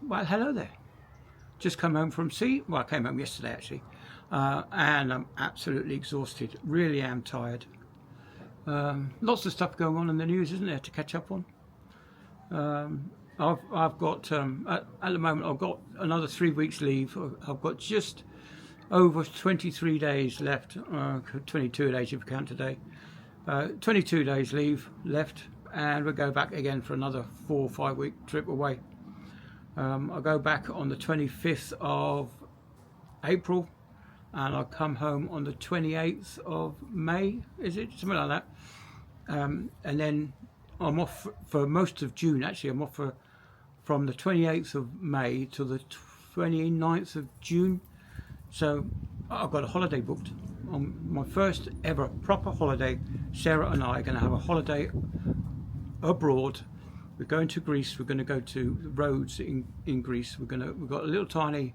well, hello there. Just come home from sea. Well, I came home yesterday actually, and I'm absolutely exhausted. Really am tired. Lots of stuff going on in the news, isn't there, to catch up on? I've got at the moment I've got another 3 weeks leave. I've got just over 23 days left. 22 days if you count today. 22 days leave left, and we'll go back again for another 4 or 5 week trip away. I'll go back on the 25th of April, and I'll come home on the 28th of May, is it? Something like that. And then I'm off for most of June. Actually, I'm off from the 28th of May to the 29th of June. So I've got a holiday booked. On my first ever proper holiday, Sarah and I are going to have a holiday abroad. We're going to Greece. We're going to go to Rhodes in Greece. We've got a little tiny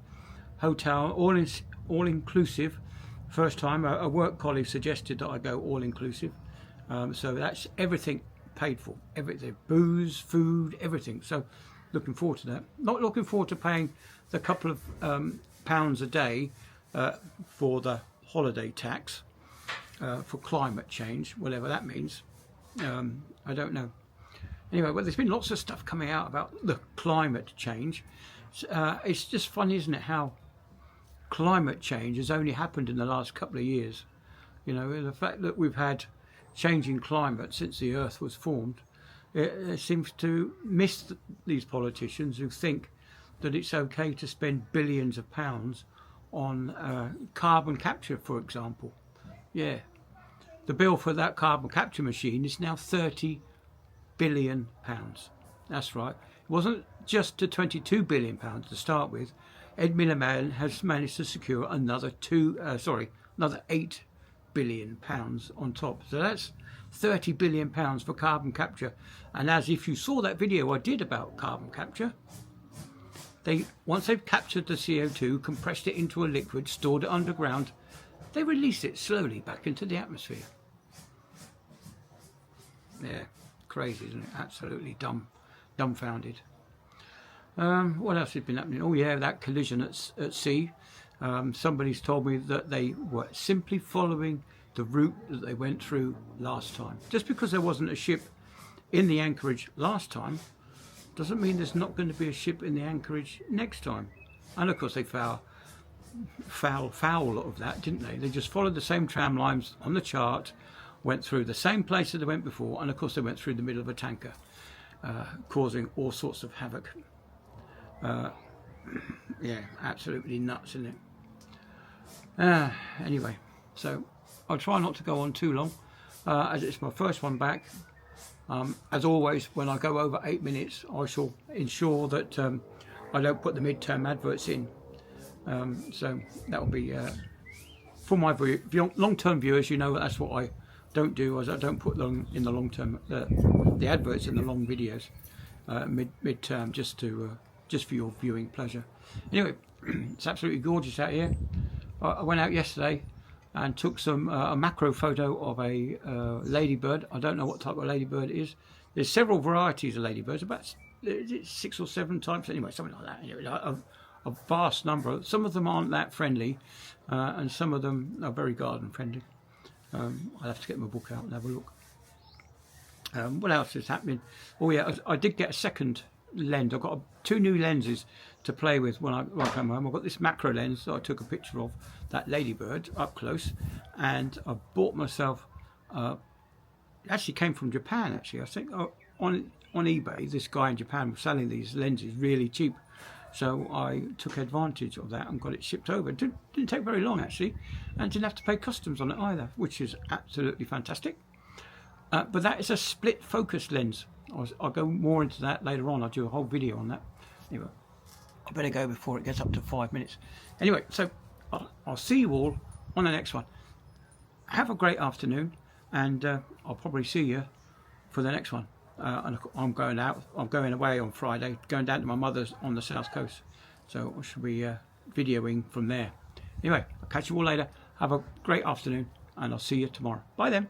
hotel, all inclusive. First time a work colleague suggested that I go all inclusive. So that's everything paid for, everything, booze, food, everything. So looking forward to that. Not looking forward to paying the couple of pounds a day for the holiday tax for climate change, whatever that means. I don't know. Anyway, well, there's been lots of stuff coming out about the climate change. It's just funny, isn't it, how climate change has only happened in the last couple of years. You know, the fact that we've had changing climate since the earth was formed, it seems to miss these politicians who think that it's okay to spend billions of pounds on carbon capture, for example. Yeah, the bill for that carbon capture machine is now £30 billion. That's right. It wasn't just to £22 billion to start with. Ed Miliband has managed to secure another another £8 billion on top. So that's £30 billion for carbon capture. And as if you saw that video I did about carbon capture, once they've captured the CO2, compressed it into a liquid, stored it underground, they release it slowly back into the atmosphere. Yeah, crazy, isn't it? Absolutely dumbfounded. What else has been happening? Oh yeah, that collision at sea. Somebody's told me that they were simply following the route that they went through last time. Just because there wasn't a ship in the anchorage last time doesn't mean there's not going to be a ship in the anchorage next time. And of course they foul of that, didn't they? They just followed the same tram lines on the chart, went through the same place that they went before, and of course they went through the middle of a tanker, causing all sorts of havoc. Yeah, absolutely nuts, isn't it? Anyway, so I'll try not to go on too long, as it's my first one back. As always, when I go over 8 minutes, I shall ensure that I don't put the midterm adverts in. So that will be for my long-term viewers. You know that's what I don't do. Is I don't put them in the long-term the adverts in the long videos midterm, just for your viewing pleasure. Anyway, it's absolutely gorgeous out here. I went out yesterday and took a macro photo of a ladybird. I don't know what type of ladybird it is. There's several varieties of ladybirds, about 6 or 7 types, anyway, something like that. Anyway, a vast number. Some of them aren't that friendly, and some of them are very garden friendly. I'll have to get my book out and have a look. What else is happening? Oh yeah, I did get a second lens. I've got 2 new lenses to play with when I come home. I've got this macro lens that I took a picture of, that ladybird up close, and I bought myself, it actually came from Japan actually, I think, on eBay. This guy in Japan was selling these lenses really cheap, so I took advantage of that and got it shipped over. It didn't take very long actually, and didn't have to pay customs on it either, which is absolutely fantastic. But that is a split focus lens. I'll go more into that later on. I'll do a whole video on that. Anyway, I better go before it gets up to 5 minutes. Anyway, so I'll see you all on the next one. Have a great afternoon, and I'll probably see you for the next one. And I'm going out. I'm going away on Friday, going down to my mother's on the south coast. So I should be videoing from there. Anyway, I'll catch you all later. Have a great afternoon, and I'll see you tomorrow. Bye then.